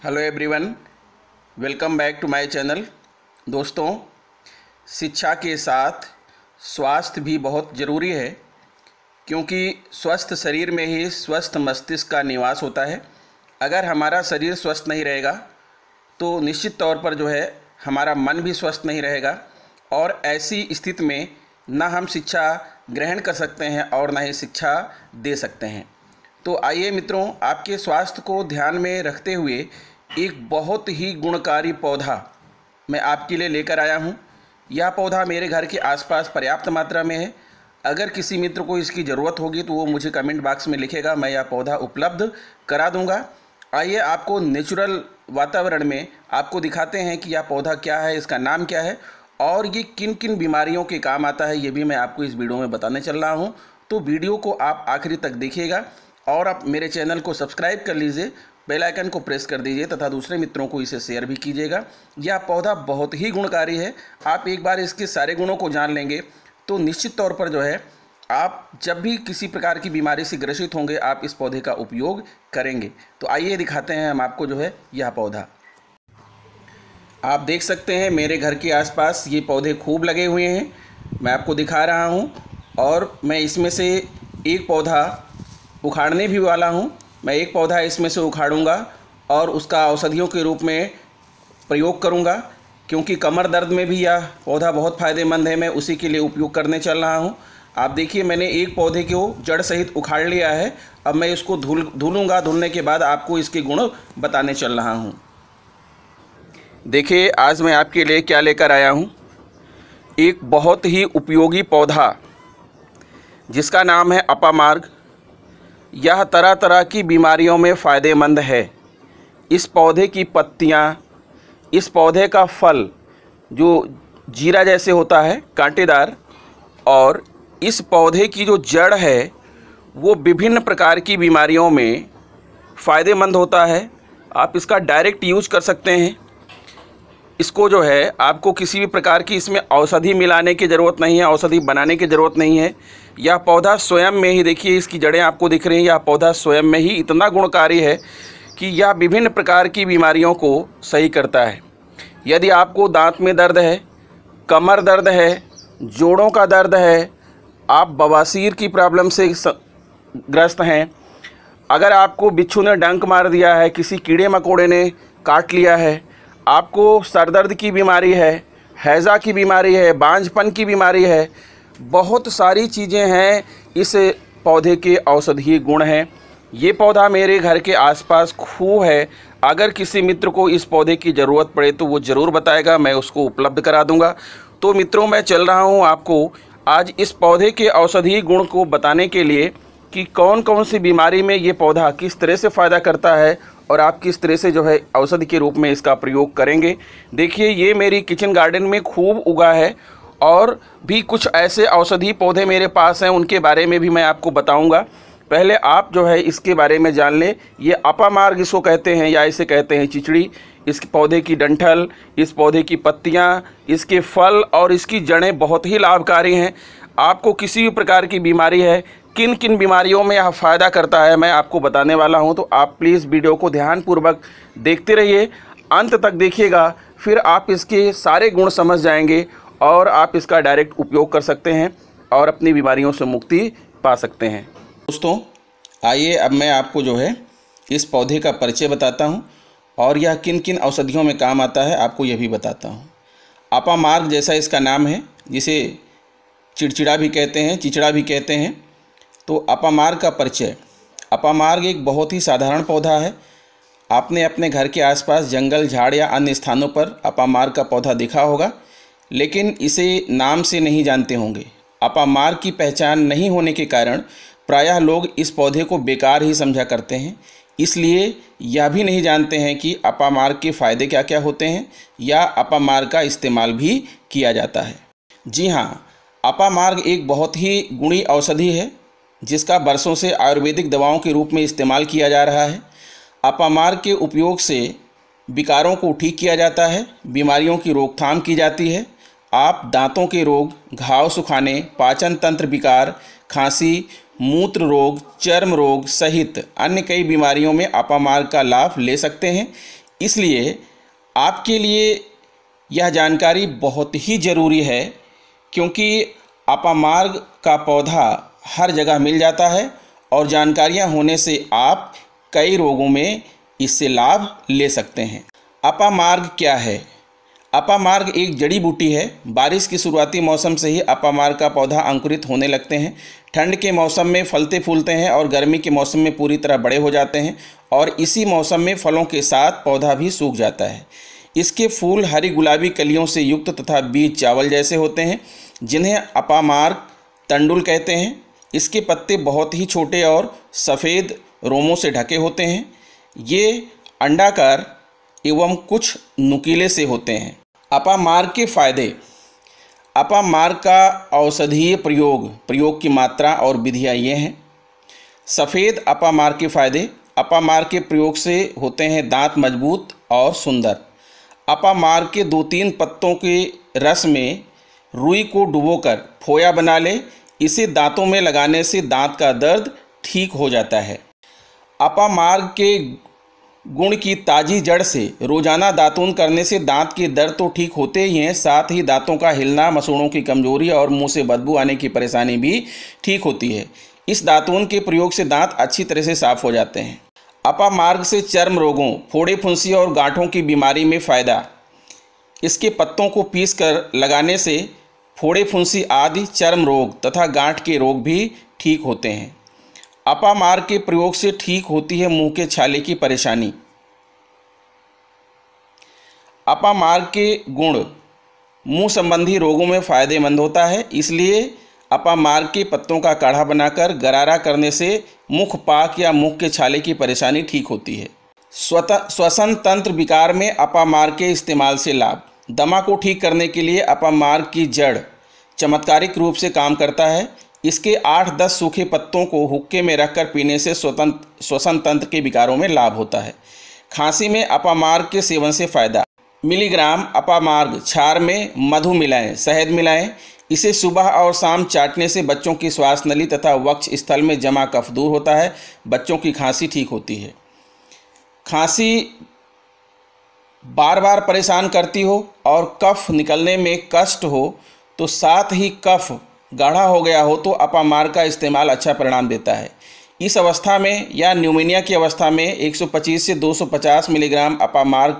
Hello everyone, welcome back to my channel. दोस्तों, शिक्षा के साथ स्वास्थ्य भी बहुत ज़रूरी है, क्योंकि स्वस्थ शरीर में ही स्वस्थ मस्तिष्क का निवास होता है। अगर हमारा शरीर स्वस्थ नहीं रहेगा तो निश्चित तौर पर हमारा मन भी स्वस्थ नहीं रहेगा, और ऐसी स्थिति में ना हम शिक्षा ग्रहण कर सकते हैं और ना ही शिक्षा दे सकते हैं। तो आइए मित्रों, आपके स्वास्थ्य को ध्यान में रखते हुए एक बहुत ही गुणकारी पौधा मैं आपके लिए लेकर आया हूँ। यह पौधा मेरे घर के आसपास पर्याप्त मात्रा में है। अगर किसी मित्र को इसकी ज़रूरत होगी तो वो मुझे कमेंट बॉक्स में लिखेगा, मैं यह पौधा उपलब्ध करा दूँगा। आइए आपको नेचुरल वातावरण में आपको दिखाते हैं कि यह पौधा क्या है, इसका नाम क्या है और ये किन किन बीमारियों के काम आता है, ये भी मैं आपको इस वीडियो में बताने चल रहा हूँ। तो वीडियो को आप आखिरी तक देखिएगा और आप मेरे चैनल को सब्सक्राइब कर लीजिए, बेल आइकन को प्रेस कर दीजिए तथा दूसरे मित्रों को इसे शेयर भी कीजिएगा। यह पौधा बहुत ही गुणकारी है। आप एक बार इसके सारे गुणों को जान लेंगे तो निश्चित तौर पर आप जब भी किसी प्रकार की बीमारी से ग्रसित होंगे आप इस पौधे का उपयोग करेंगे। तो आइए दिखाते हैं हम आपको यह पौधा। आप देख सकते हैं मेरे घर के आसपास ये पौधे खूब लगे हुए हैं। मैं आपको दिखा रहा हूँ और मैं इसमें से एक पौधा उखाड़ने भी वाला हूँ। मैं एक पौधा इसमें से उखाड़ूंगा और उसका औषधियों के रूप में प्रयोग करूंगा, क्योंकि कमर दर्द में भी यह पौधा बहुत फ़ायदेमंद है। मैं उसी के लिए उपयोग करने चल रहा हूं। आप देखिए, मैंने एक पौधे को जड़ सहित उखाड़ लिया है। अब मैं इसको धुलूंगा। धुलने के बाद आपको इसके गुण बताने चल रहा हूँ। देखिए, आज मैं आपके लिए क्या लेकर आया हूँ। एक बहुत ही उपयोगी पौधा जिसका नाम है अपामार्ग। यह तरह तरह की बीमारियों में फ़ायदेमंद है। इस पौधे की पत्तियाँ, इस पौधे का फल जो जीरा जैसे होता है, कांटेदार, और इस पौधे की जो जड़ है वो विभिन्न प्रकार की बीमारियों में फ़ायदेमंद होता है। आप इसका डायरेक्ट यूज कर सकते हैं। इसको आपको किसी भी प्रकार की इसमें औषधि मिलाने की ज़रूरत नहीं है, औषधि बनाने की ज़रूरत नहीं है। यह पौधा स्वयं में ही, देखिए इसकी जड़ें आपको दिख रही हैं, यह पौधा स्वयं में ही इतना गुणकारी है कि यह विभिन्न प्रकार की बीमारियों को सही करता है। यदि आपको दांत में दर्द है, कमर दर्द है, जोड़ों का दर्द है, आप बवासीर की प्रॉब्लम से ग्रस्त हैं, अगर आपको बिच्छू ने डंक मार दिया है, किसी कीड़े मकोड़े ने काट लिया है, आपको सरदर्द की बीमारी है, हैज़ा की बीमारी है, बांझपन की बीमारी है, बहुत सारी चीज़ें हैं। इस पौधे के औषधीय गुण हैं। ये पौधा मेरे घर के आसपास खूब है। अगर किसी मित्र को इस पौधे की ज़रूरत पड़े तो वो ज़रूर बताएगा, मैं उसको उपलब्ध करा दूंगा। तो मित्रों, मैं चल रहा हूँ आपको आज इस पौधे के औषधीय गुण को बताने के लिए कि कौन कौन सी बीमारी में ये पौधा किस तरह से फ़ायदा करता है और आप किस तरह से औषधि के रूप में इसका प्रयोग करेंगे। देखिए, ये मेरी किचन गार्डन में खूब उगा है और भी कुछ ऐसे औषधि पौधे मेरे पास हैं, उनके बारे में भी मैं आपको बताऊंगा। पहले आप इसके बारे में जान लें। ये अपामार्ग इसको कहते हैं, या इसे कहते हैं चिचड़ी। इस पौधे की डंठल, इस पौधे की पत्तियां, इसके फल और इसकी जड़ें बहुत ही लाभकारी हैं। आपको किसी भी प्रकार की बीमारी है, किन किन बीमारियों में यह फ़ायदा करता है, मैं आपको बताने वाला हूं। तो आप प्लीज़ वीडियो को ध्यानपूर्वक देखते रहिए, अंत तक देखिएगा, फिर आप इसके सारे गुण समझ जाएंगे और आप इसका डायरेक्ट उपयोग कर सकते हैं और अपनी बीमारियों से मुक्ति पा सकते हैं। दोस्तों, आइए अब मैं आपको इस पौधे का परिचय बताता हूं और यह किन किन औषधियों में काम आता है आपको यह भी बताता हूं। अपामार्ग जैसा इसका नाम है, जिसे चिड़चिड़ा भी कहते हैं, चिचड़ा भी कहते हैं। तो अपामार्ग का परिचय। अपामार्ग एक बहुत ही साधारण पौधा है। आपने अपने घर के आसपास जंगल, झाड़ या अन्य स्थानों पर अपामार्ग का पौधा देखा होगा, लेकिन इसे नाम से नहीं जानते होंगे। अपामार्ग की पहचान नहीं होने के कारण प्रायः लोग इस पौधे को बेकार ही समझा करते हैं। इसलिए यह भी नहीं जानते हैं कि अपामार्ग के फ़ायदे क्या क्या होते हैं या अपामार्ग का इस्तेमाल भी किया जाता है। जी हाँ, अपामार्ग एक बहुत ही गुणी औषधि है जिसका वर्षों से आयुर्वेदिक दवाओं के रूप में इस्तेमाल किया जा रहा है। अपामार्ग के उपयोग से विकारों को ठीक किया जाता है, बीमारियों की रोकथाम की जाती है। आप दांतों के रोग, घाव सुखाने, पाचन तंत्र विकार, खांसी, मूत्र रोग, चर्म रोग सहित अन्य कई बीमारियों में अपामार्ग का लाभ ले सकते हैं। इसलिए आपके लिए यह जानकारी बहुत ही ज़रूरी है, क्योंकि अपामार्ग का पौधा हर जगह मिल जाता है और जानकारियां होने से आप कई रोगों में इससे लाभ ले सकते हैं। अपामार्ग क्या है? अपामार्ग एक जड़ी बूटी है। बारिश की शुरुआती मौसम से ही अपामार्ग का पौधा अंकुरित होने लगते हैं। ठंड के मौसम में फलते फूलते हैं और गर्मी के मौसम में पूरी तरह बड़े हो जाते हैं और इसी मौसम में फलों के साथ पौधा भी सूख जाता है। इसके फूल हरी गुलाबी कलियों से युक्त तथा बीज चावल जैसे होते हैं, जिन्हें अपामार्ग तंडुल कहते हैं। इसके पत्ते बहुत ही छोटे और सफ़ेद रोमों से ढके होते हैं। ये अंडाकार एवं कुछ नुकीले से होते हैं। अपामार्ग के फायदे। अपामार्ग का औषधीय प्रयोग की मात्रा और विधियाँ ये हैं। सफ़ेद अपामार्ग के फायदे। अपामार्ग के प्रयोग से होते हैं दांत मजबूत और सुंदर। अपामार्ग के 2-3 पत्तों के रस में रुई को डुबोकर फोया बना ले। इसे दांतों में लगाने से दांत का दर्द ठीक हो जाता है। अपामार्ग के गुण की ताज़ी जड़ से रोजाना दातून करने से दांत के दर्द तो ठीक होते ही हैं, साथ ही दांतों का हिलना, मसूड़ों की कमजोरी और मुंह से बदबू आने की परेशानी भी ठीक होती है। इस दातून के प्रयोग से दांत अच्छी तरह से साफ हो जाते हैं। अपामार्ग से चर्म रोगों, फोड़े फुंसी और गांठों की बीमारी में फ़ायदा। इसके पत्तों को पीस कर लगाने से फोड़े फुंसी आदि चर्म रोग तथा गांठ के रोग भी ठीक होते हैं। अपामार्ग के प्रयोग से ठीक होती है मुंह के छाले की परेशानी। अपामार्ग के गुण मुंह संबंधी रोगों में फ़ायदेमंद होता है, इसलिए अपामार्ग के पत्तों का काढ़ा बनाकर गरारा करने से मुख पाक या मुख के छाले की परेशानी ठीक होती है। श्वसन तंत्र विकार में अपामार्ग के इस्तेमाल से लाभ। दमा को ठीक करने के लिए अपामार्ग की जड़ चमत्कारिक रूप से काम करता है। इसके 8-10 सूखे पत्तों को हुक्के में रखकर पीने से श्वसन तंत्र के विकारों में लाभ होता है। खांसी में अपामार्ग के सेवन से फ़ायदा। मिलीग्राम अपामार्ग क्षार में मधु मिलाएं, शहद मिलाएं। इसे सुबह और शाम चाटने से बच्चों की श्वास नली तथा वक्ष स्थल में जमा कफ दूर होता है। बच्चों की खांसी ठीक होती है। खांसी बार बार परेशान करती हो और कफ निकलने में कष्ट हो, तो साथ ही कफ गाढ़ा हो गया हो, तो अपामार्ग का इस्तेमाल अच्छा परिणाम देता है। इस अवस्था में या न्यूमोनिया की अवस्था में 125 से 250 मिलीग्राम अपामार्ग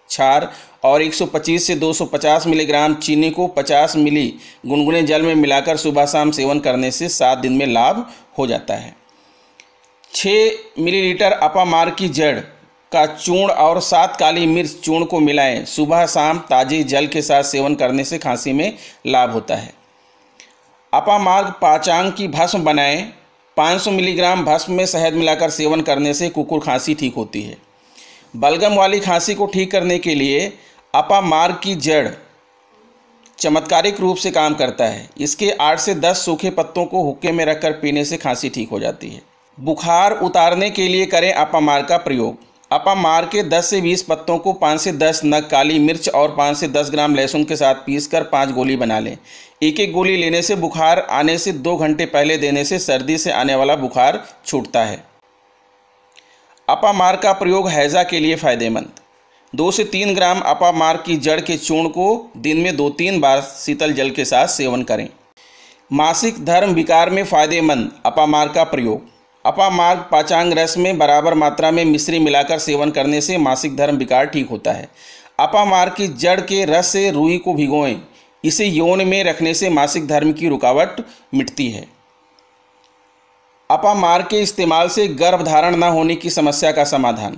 क्षार और 125 से 250 मिलीग्राम चीनी को 50 मिली गुनगुने जल में मिलाकर सुबह शाम सेवन करने से 7 दिन में लाभ हो जाता है। 6 मिलीलीटर अपामार्ग की जड़ का चूर्ण और 7 काली मिर्च चूर्ण को मिलाएं। सुबह शाम ताजे जल के साथ सेवन करने से खांसी में लाभ होता है। अपामार्ग पाचांग की भस्म बनाएं। 500 मिलीग्राम भस्म में शहद मिलाकर सेवन करने से कुकुर खांसी ठीक होती है। बलगम वाली खांसी को ठीक करने के लिए अपामार्ग की जड़ चमत्कारिक रूप से काम करता है। इसके 8 से 10 सूखे पत्तों को हुक्के में रखकर पीने से खांसी ठीक हो जाती है। बुखार उतारने के लिए करें अपामार्ग का प्रयोग। अपामार्ग के 10 से 20 पत्तों को 5 से 10 नग काली मिर्च और 5 से 10 ग्राम लहसुन के साथ पीसकर 5 गोली बना लें। एक गोली लेने से बुखार आने से 2 घंटे पहले देने से सर्दी से आने वाला बुखार छूटता है। अपामार्ग का प्रयोग हैजा के लिए फ़ायदेमंद। 2 से 3 ग्राम अपामार्ग की जड़ के चूर्ण को दिन में 2-3 बार शीतल जल के साथ सेवन करें। मासिक धर्म विकार में फ़ायदेमंद अपामार्ग का प्रयोग। अपामार्ग पाचांग रस में बराबर मात्रा में मिश्री मिलाकर सेवन करने से मासिक धर्म विकार ठीक होता है। अपामार्ग की जड़ के रस से रुई को भिगोएं। इसे यौन में रखने से मासिक धर्म की रुकावट मिटती है। अपामार्ग के इस्तेमाल से गर्भधारण न होने की समस्या का समाधान।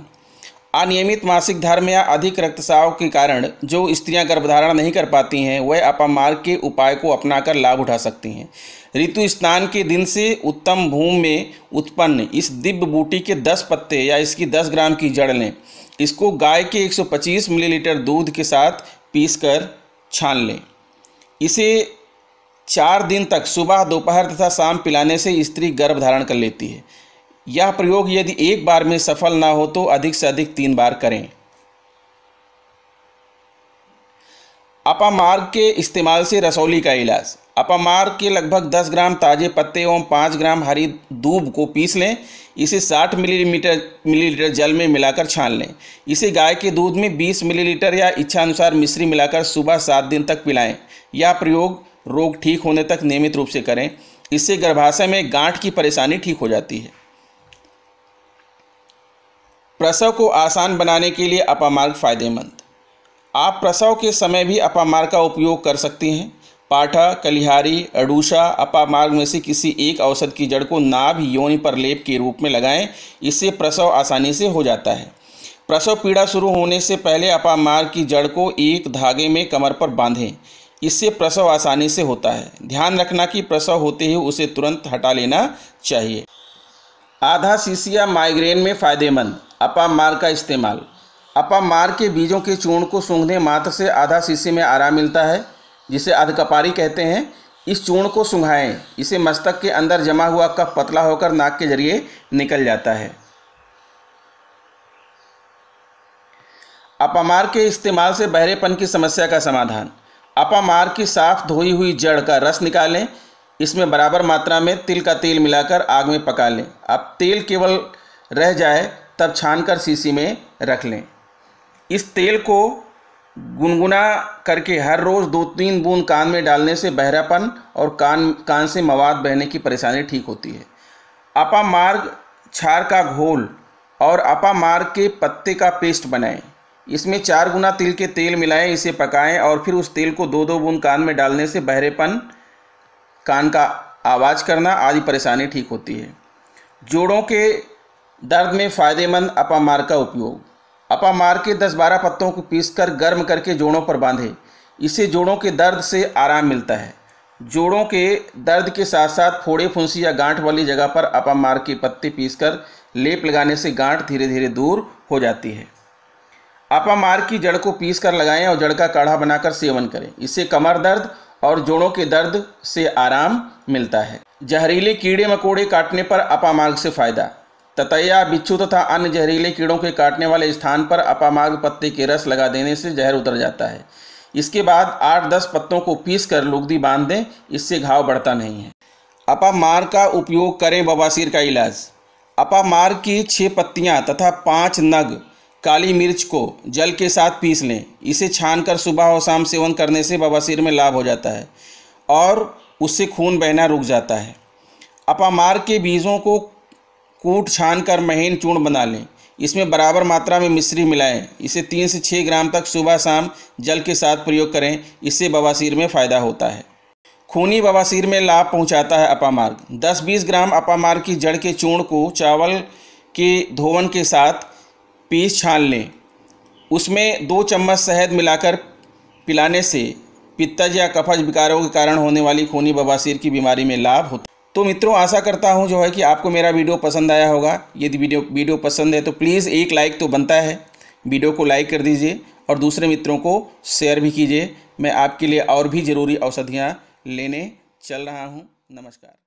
अनियमित मासिक धर्म या अधिक रक्तस्राव के कारण जो स्त्रियां गर्भधारण नहीं कर पाती हैं, वह अपामार्ग के उपाय को अपनाकर लाभ उठा सकती हैं। ऋतु स्नान के दिन से उत्तम भूमि में उत्पन्न इस दिव्य बूटी के 10 पत्ते या इसकी 10 ग्राम की जड़ लें। इसको गाय के 125 मिलीलीटर दूध के साथ पीसकर छान लें। इसे 4 दिन तक सुबह, दोपहर तथा शाम पिलाने से स्त्री गर्भधारण कर लेती है। यह प्रयोग यदि एक बार में सफल ना हो तो अधिक से अधिक 3 बार करें। अपामार्ग के इस्तेमाल से रसौली का इलाज। अपामार्ग के लगभग 10 ग्राम ताज़े पत्ते एवं 5 ग्राम हरी दूब को पीस लें। इसे 60 मिलीलीटर जल में मिलाकर छान लें। इसे गाय के दूध में 20 मिलीलीटर या इच्छानुसार मिश्री मिलाकर सुबह 7 दिन तक पिलाएं। यह प्रयोग रोग ठीक होने तक नियमित रूप से करें। इससे गर्भाशय में गांठ की परेशानी ठीक हो जाती है। प्रसव को आसान बनाने के लिए अपामार्ग फायदेमंद। आप प्रसव के समय भी अपामार्ग का उपयोग कर सकती हैं। पाठा, कलिहारी, अडूषा अपामार्ग में से किसी एक औषध की जड़ को नाभि योनि पर लेप के रूप में लगाएं। इससे प्रसव आसानी से हो जाता है। प्रसव पीड़ा शुरू होने से पहले अपामार्ग की जड़ को एक धागे में कमर पर बांधें। इससे प्रसव आसानी से होता है। ध्यान रखना कि प्रसव होते ही उसे तुरंत हटा लेना चाहिए। आधा शीशी माइग्रेन में फ़ायदेमंद। अपामार्ग का इस्तेमाल। अपामार्ग के बीजों के चूर्ण को सूंघने मात्र से आधा शीशी में आराम मिलता है, जिसे अधकपारी कहते हैं। इस चूर्ण को सूंघाएं। इसे मस्तक के अंदर जमा हुआ कफ पतला होकर नाक के जरिए निकल जाता है। अपामार्ग के इस्तेमाल से बहरेपन की समस्या का समाधान। अपामार्ग की साफ धोई हुई जड़ का रस निकालें। इसमें बराबर मात्रा में तिल का तेल मिलाकर आग में पका लें। अब तेल केवल रह जाए तब छानकर शीशी में रख लें। इस तेल को गुनगुना करके हर रोज़ 2-3 बूंद कान में डालने से बहरापन और कान से मवाद बहने की परेशानी ठीक होती है। अपामार्ग क्षार का घोल और अपामार्ग के पत्ते का पेस्ट बनाएं। इसमें 4 गुना तिल के तेल मिलाएं। इसे पकाएं और फिर उस तेल को 2-2 बूंद कान में डालने से बहरेपन, कान का आवाज़ करना आदि परेशानी ठीक होती है। जोड़ों के दर्द में फ़ायदेमंद अपामार्ग का उपयोग। अपामार्ग के 10-12 पत्तों को पीसकर गर्म करके जोड़ों पर बांधें। इससे जोड़ों के दर्द से आराम मिलता है। जोड़ों के दर्द के साथ साथ फोड़े, फुंसी या गांठ वाली जगह पर अपामार्ग के पत्ते पीसकर लेप लगाने से गांठ धीरे धीरे दूर हो जाती है। अपामार्ग की जड़ को पीसकर लगाएं और जड़ का काढ़ा बनाकर सेवन करें। इससे कमर दर्द और जोड़ों के दर्द से आराम मिलता है। जहरीले कीड़े मकोड़े काटने पर अपामार्ग से फ़ायदा। ततैया, बिच्छू तथा अन्य जहरीले कीड़ों के काटने वाले स्थान पर अपामार्ग पत्ते के रस लगा देने से जहर उतर जाता है। इसके बाद 8-10 पत्तों को पीसकर लुगदी बांध दें। इससे घाव बढ़ता नहीं है। अपामार्ग का उपयोग करें बवासीर का इलाज। अपामार्ग की 6 पत्तियां तथा 5 नग काली मिर्च को जल के साथ पीस लें। इसे छानकर सुबह और शाम सेवन करने से बवासीर में लाभ हो जाता है और उससे खून बहना रुक जाता है। अपामार्ग के बीजों को कूट छानकर महीन चूर्ण बना लें। इसमें बराबर मात्रा में मिश्री मिलाएं। इसे 3 से 6 ग्राम तक सुबह शाम जल के साथ प्रयोग करें। इससे बवासीर में फ़ायदा होता है। खूनी बवासीर में लाभ पहुंचाता है अपामार्ग। 10-20 ग्राम अपामार्ग की जड़ के चूर्ण को चावल के धोवन के साथ पीस छान लें। उसमें 2 चम्मच शहद मिलाकर पिलाने से पित्तज या कफज विकारों के कारण होने वाली खूनी बवासीर की बीमारी में लाभ होता है। तो मित्रों, आशा करता हूं कि आपको मेरा वीडियो पसंद आया होगा। यदि वीडियो पसंद है तो प्लीज़ एक लाइक तो बनता है। वीडियो को लाइक कर दीजिए और दूसरे मित्रों को शेयर भी कीजिए। मैं आपके लिए और भी ज़रूरी औषधियाँ लेने चल रहा हूँ। नमस्कार।